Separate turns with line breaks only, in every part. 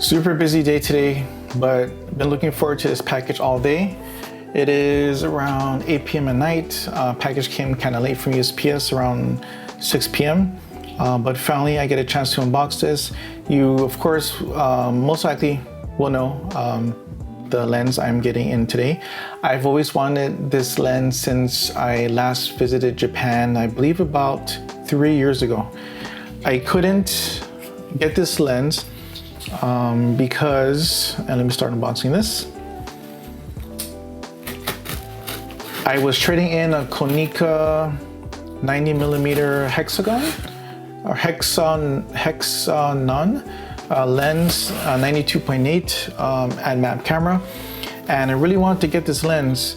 Super busy day today, but been looking forward to this package all day. It is around 8 p.m. at night. Package came kind of late from USPS, around 6 p.m. But finally I get a chance to unbox this. You, of course, most likely will know the lens I'm getting in today. I've always wanted this lens since I last visited Japan, I believe about 3 years ago. I couldn't get this lens because, and let me start unboxing this. I was trading in a Konica 90mm hexagon or hexanon lens, 92.8 at map camera, and I really wanted to get this lens,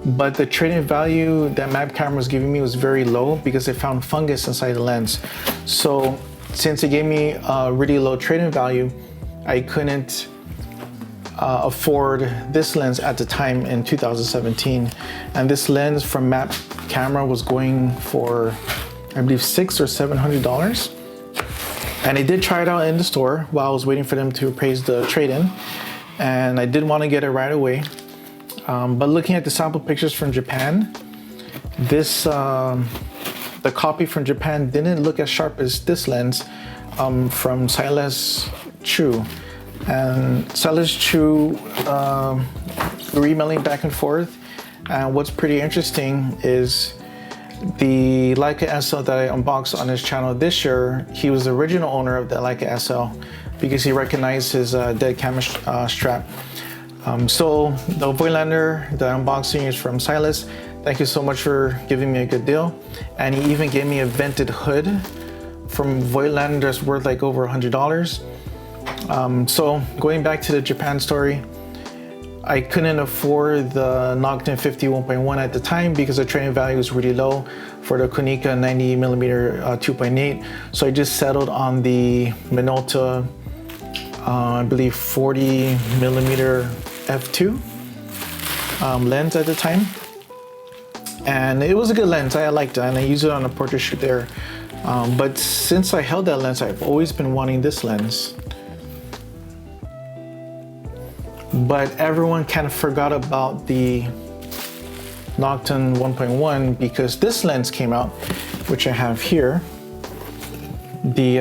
but the trade-in value that map camera was giving me was very low because they found fungus inside the lens. So since it gave me a really low trade-in value, I couldn't afford this lens at the time in 2017, and this lens from map camera was going for, I believe, $600 or $700. And I did try it out in the store while I was waiting for them to appraise the trade-in, and I did want to get it right away. But looking at the sample pictures from Japan, this the copy from Japan didn't look as sharp as this lens from Silas Chu. And Silas Chu were emailing back and forth, and what's pretty interesting is the Leica SL that I unboxed on his channel this year. He was the original owner of the Leica SL because he recognized his dead camera strap. So the Voigtlander that I'm unboxing is from Silas. Thank you so much for giving me a good deal. And he even gave me a vented hood from Voigtlander that's worth like over $100. So going back to the Japan story, I couldn't afford the Nokton 50mm 1.1 at the time because the trade-in value was really low for the Konica 90mm 2.8. So I just settled on the Minolta, I believe 40mm f2 lens at the time. And it was a good lens, I liked it, and I used it on a portrait shoot there. But since I held that lens, I've always been wanting this lens. But everyone kind of forgot about the Nokton 1.1 because this lens came out, which I have here, the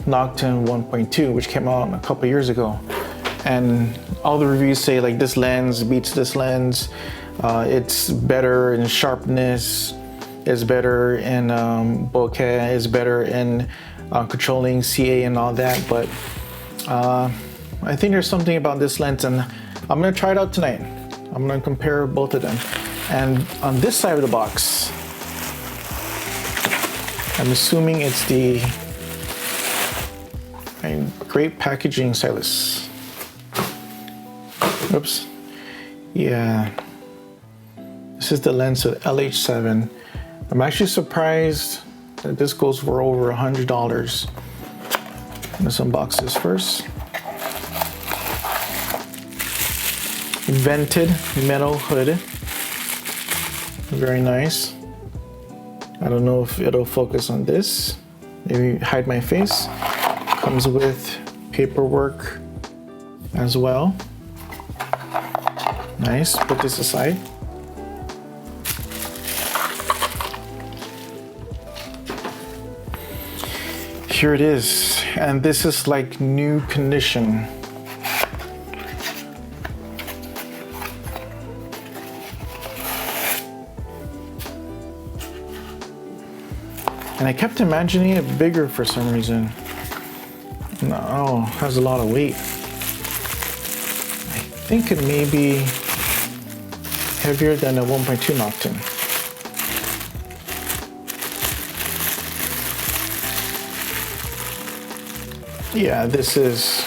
Nokton 1.2, which came out a couple years ago. And all the reviews say like this lens beats this lens. It's better in sharpness, it's better in bokeh, it's better in controlling CA and all that. But I think there's something about this lens, and I'm gonna try it out tonight. I'm gonna compare both of them. And on this side of the box, I'm assuming it's the great packaging, Silas. Oops. Yeah. This is the lens of LH7. I'm actually surprised that this goes for over $100. Let's unbox this first. Vented metal hood, very nice. I don't know if it'll focus on this, maybe hide my face. Comes with paperwork as well. Nice, put this aside. Here it is, and this is like new condition. And I kept imagining it bigger for some reason. No, it has a lot of weight. I think it may be heavier than a 1.2 Nokton. Yeah, this is,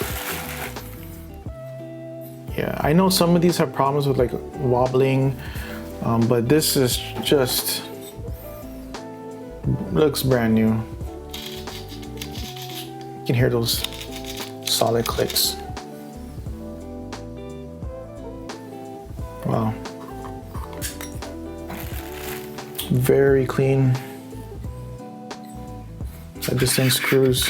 yeah, I know some of these have problems with like wobbling, but this is just, looks brand new. You can hear those solid clicks. Wow. Very clean. That this thing screws.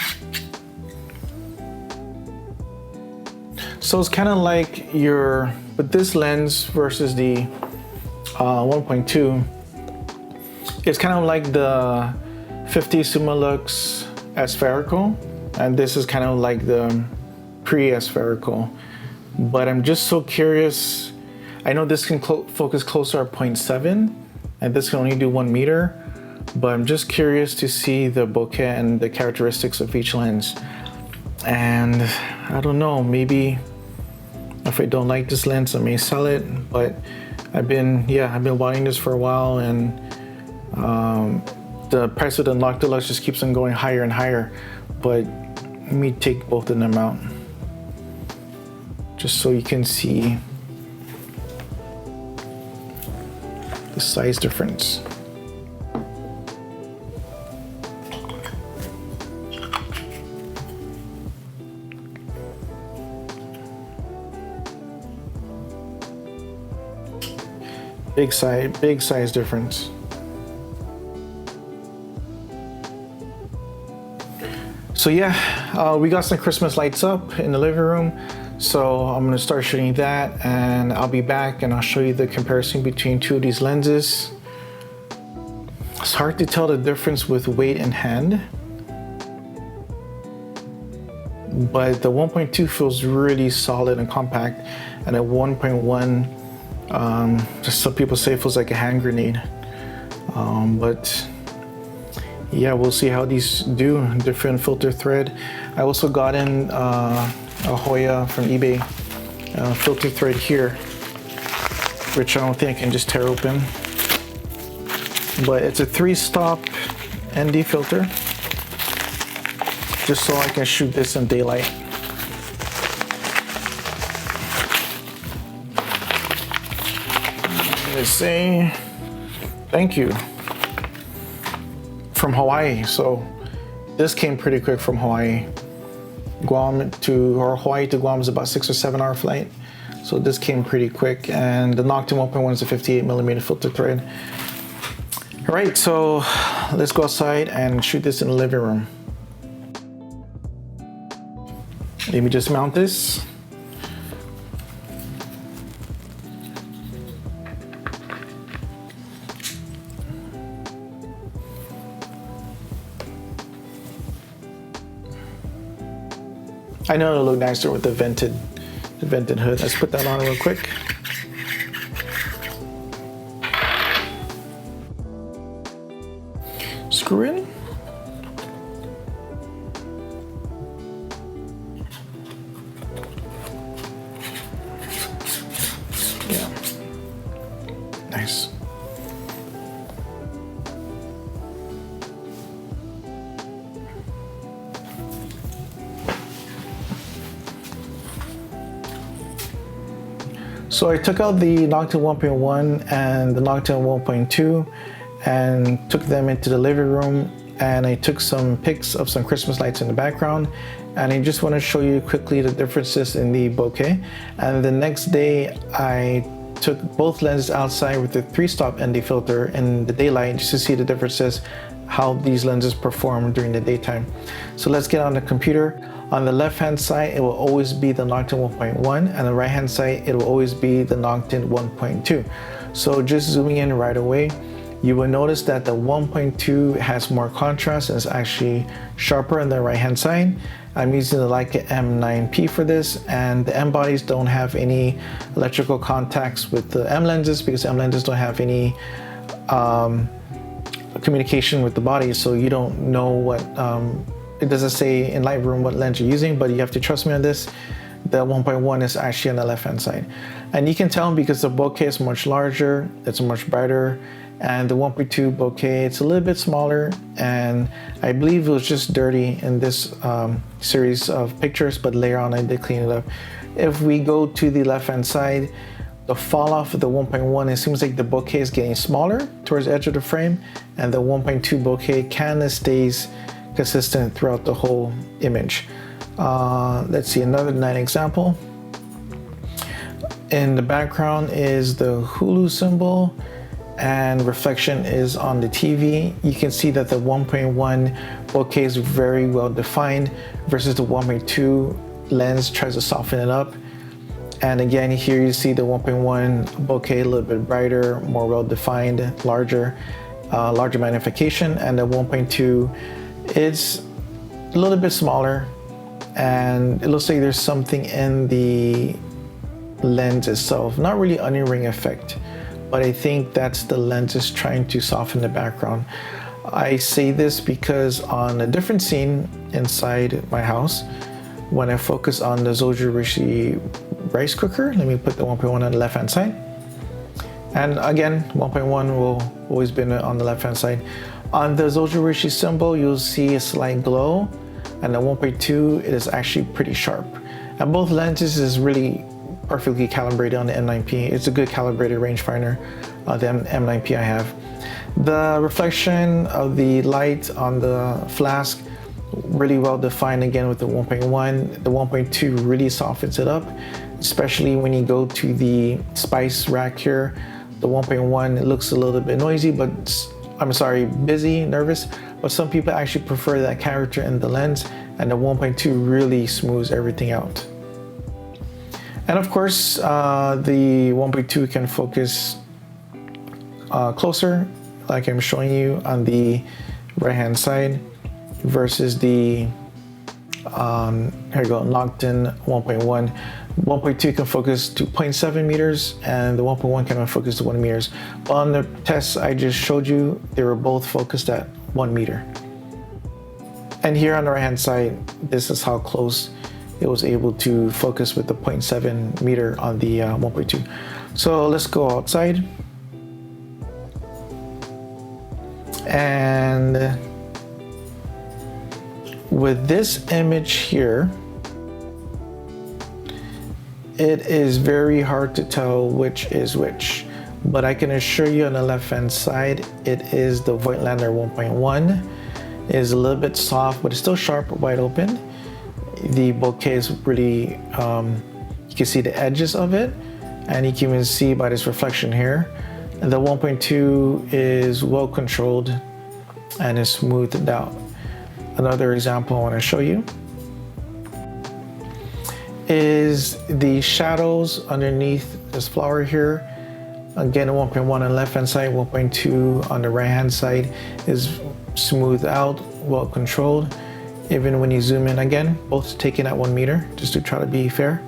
So it's kind of like with this lens versus the 1.2, it's kind of like the 50 Summilux aspherical, and this is kind of like the pre-aspherical. But I'm just so curious. I know this can focus closer at 0.7, and this can only do 1 meter, but I'm just curious to see the bokeh and the characteristics of each lens. And I don't know, maybe if I don't like this lens, I may sell it, but I've been wanting this for a while, and the price of the Noctilux just keeps on going higher and higher. But let me take both of them out just so you can see the size difference. Big size difference. So yeah, we got some Christmas lights up in the living room. So I'm gonna start shooting that, and I'll be back and I'll show you the comparison between two of these lenses. It's hard to tell the difference with weight and hand, but the 1.2 feels really solid and compact, and at 1.1, just some people say it feels like a hand grenade. But yeah, we'll see how these do. Different filter thread. I also got in a Hoya from eBay filter thread here, which I don't think I can just tear open. But it's a 3-stop ND filter, just so I can shoot this in daylight. They say thank you from Hawaii. So this came pretty quick from Hawaii. Hawaii to Guam is about 6 or 7 hour flight. So this came pretty quick, and the Nokton 1.1 is a 58mm filter thread. All right, so let's go outside and shoot this in the living room. Let me just mount this. I know it'll look nicer with the vented hood. Let's put that on real quick. Screw in. Yeah. Nice. So I took out the Nokton 1.1 and the Nokton 1.2 and took them into the living room, and I took some pics of some Christmas lights in the background, and I just want to show you quickly the differences in the bokeh. And the next day I took both lenses outside with the 3-stop ND filter in the daylight just to see the differences, how these lenses perform during the daytime. So let's get on the computer. On the left hand side, it will always be the Nokton 1.1, and the right hand side, it will always be the Nokton 1.2. So just zooming in right away, you will notice that the 1.2 has more contrast and is actually sharper on the right hand side. I'm using the Leica M9P for this, and the M bodies don't have any electrical contacts with the M lenses because M lenses don't have any communication with the body, so you don't know what it doesn't say in Lightroom what lens you're using, but you have to trust me on this. The 1.1 is actually on the left hand side, and you can tell because the bokeh is much larger, it's much brighter, and the 1.2 bokeh, it's a little bit smaller, and I believe it was just dirty in this series of pictures, but later on I did clean it up. If we go to the left hand side, the fall off of the 1.1, it seems like the bokeh is getting smaller towards the edge of the frame, and the 1.2 bokeh kind of stays consistent throughout the whole image. Let's see another night example. In the background is the Hulu symbol, and reflection is on the TV. You can see that the 1.1 bokeh is very well defined versus the 1.2 lens tries to soften it up. And again, here you see the 1.1 bokeh a little bit brighter, more well-defined, larger magnification, and the 1.2 is a little bit smaller, and it looks like there's something in the lens itself. Not really onion ring effect, but I think that's the lens is trying to soften the background. I say this because on a different scene inside my house, when I focus on the Zojirushi rice cooker, let me put the 1.1 on the left hand side. And again, 1.1 will always be on the left hand side. On the Zojirushi symbol, you'll see a slight glow, and the 1.2 it is actually pretty sharp. And both lenses is really perfectly calibrated on the M9P. It's a good calibrated rangefinder, the M9P I have. The reflection of the light on the flask, really well defined again with the 1.1. The 1.2 really softens it up, especially when you go to the spice rack here. The 1.1, it looks a little bit noisy, but busy, nervous, but some people actually prefer that character in the lens, and the 1.2 really smooths everything out. And of course, the 1.2 can focus closer, like I'm showing you on the right hand side, versus the here you go, Nokton 1.1. 1.2 can focus to 0.7 meters, and the 1.1 can focus to 1 meters. But on the tests I just showed you, they were both focused at 1 meter. And here on the right hand side, this is how close it was able to focus with the 0.7 meter on the 1.2. So let's go outside. And with this image here, it is very hard to tell which is which, but I can assure you on the left hand side, it is the Voigtlander 1.1. It is a little bit soft, but it's still sharp, wide open. The bokeh is really, you can see the edges of it, and you can even see by this reflection here. The 1.2 is well controlled and is smoothed out. Another example I want to show you is the shadows underneath this flower here. Again, 1.1 on the left hand side, 1.2 on the right hand side is smoothed out, well controlled. Even when you zoom in again, both taken at 1 meter, just to try to be fair.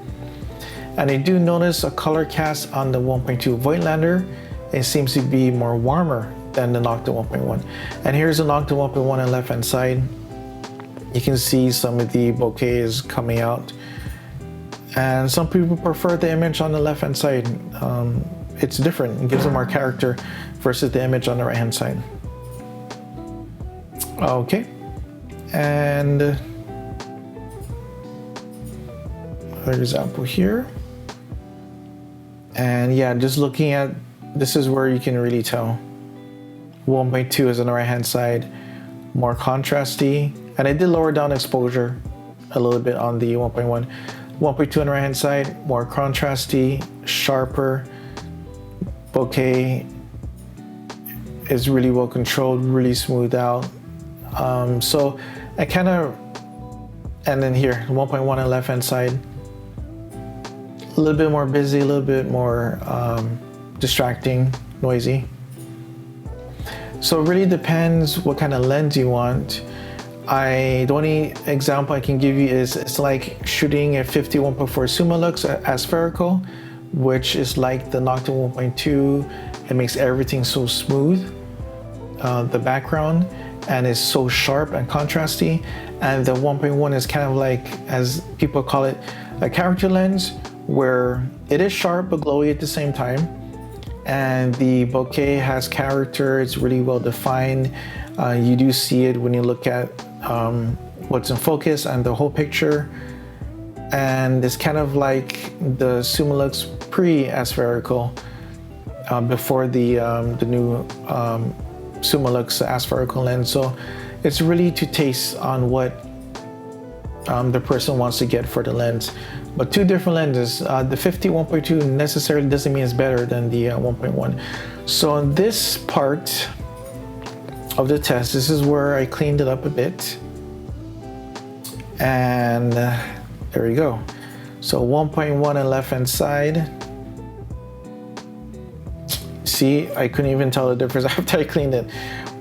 And I do notice a color cast on the 1.2 Voigtlander. It seems to be more warmer than the Nokton 1.1. And here's the Nokton 1.1 on the left hand side. You can see some of the bokeh is coming out. And some people prefer the image on the left hand side. It's different, it gives them more character versus the image on the right hand side. Okay, and another example here. And yeah, just looking at, this is where you can really tell. 1.2 is on the right hand side, more contrasty. And I did lower down exposure a little bit on the 1.1. 1.2 on the right hand side, more contrasty, sharper. Bokeh is really well controlled, really smoothed out. So I kind of, and then here, 1.1 on the left hand side, a little bit more busy, a little bit more distracting, noisy. So it really depends what kind of lens you want. The only example I can give you is it's like shooting a 51.4 Summilux aspherical, which is like the Nokton 1.2. It makes everything so smooth, the background, and is so sharp and contrasty. And the 1.1 is kind of like, as people call it, a character lens, where it is sharp but glowy at the same time. And the bokeh has character, it's really well defined. You do see it when you look at what's in focus and the whole picture. And it's kind of like the Summilux pre-aspherical, before the new Summilux aspherical lens. So it's really to taste on what the person wants to get for the lens. But two different lenses. The 50-1.2 necessarily doesn't mean it's better than the 1.1. So on this part of the test, this is where I cleaned it up a bit. And there you go. So 1.1 on left hand side. See, I couldn't even tell the difference after I cleaned it.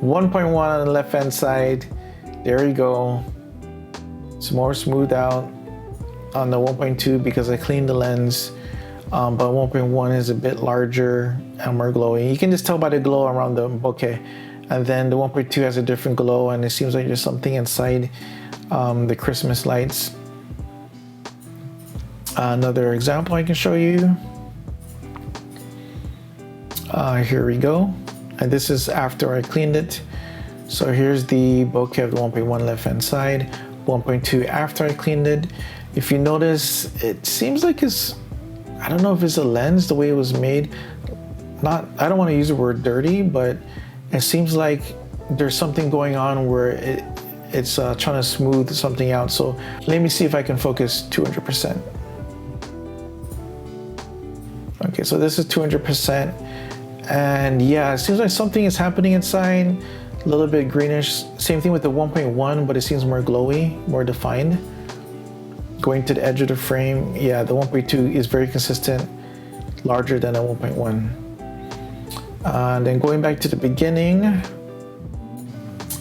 1.1 on the left hand side. There you go. It's more smoothed out on the 1.2 because I cleaned the lens. But 1.1 is a bit larger and more glowy. You can just tell by the glow around the bokeh. And then the 1.2 has a different glow, and it seems like there's something inside the Christmas lights. Another example I can show you. Here we go. And this is after I cleaned it. So here's the bokeh of the 1.1 left hand side, 1.2 after I cleaned it. If you notice, it seems like it's, I don't know if it's a lens, the way it was made. I don't want to use the word dirty, but it seems like there's something going on where it's trying to smooth something out. So let me see if I can focus 200%. Okay, so this is 200%. And yeah, it seems like something is happening inside, a little bit greenish. Same thing with the 1.1, but it seems more glowy, more defined. Going to the edge of the frame, yeah, the 1.2 is very consistent, larger than a 1.1. And then going back to the beginning,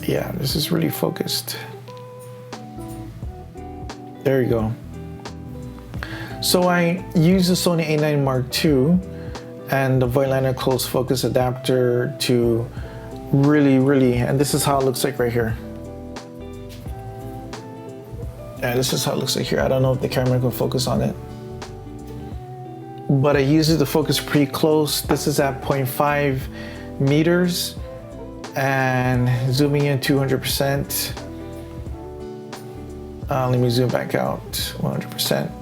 yeah, this is really focused. There you go. So I use the Sony A9 Mark II and the Voigtlander close focus adapter to really, and this is how it looks like right here. Yeah, this is how it looks like here. I don't know if the camera can focus on it, but I use it to focus pretty close. This is at 0.5 meters and zooming in 200%. Let me zoom back out 100%.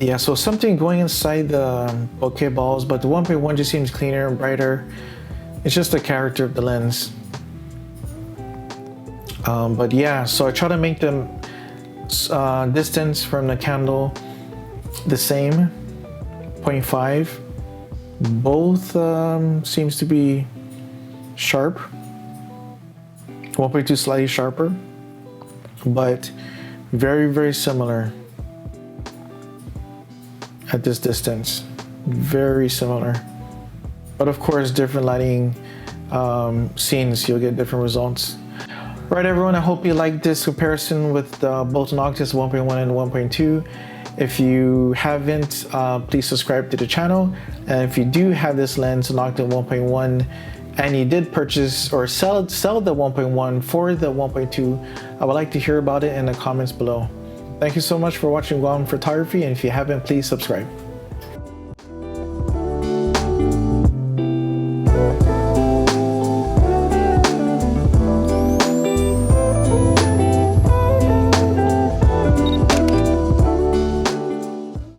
Yeah, so something going inside the bokeh balls, but the 1.1 just seems cleaner and brighter. It's just the character of the lens. But yeah, so I try to make them distance from the candle the same, 0.5. Both seems to be sharp. 1.2 slightly sharper, but very similar at this distance. Very similar. But of course, different lighting scenes, you'll get different results. Right, everyone, I hope you liked this comparison with both Noctilux 1.1 and 1.2. If you haven't, please subscribe to the channel. And if you do have this lens, Noctilux 1.1, and you did purchase or sell the 1.1 for the 1.2, I would like to hear about it in the comments below. Thank you so much for watching Guam Photography, and if you haven't, please subscribe.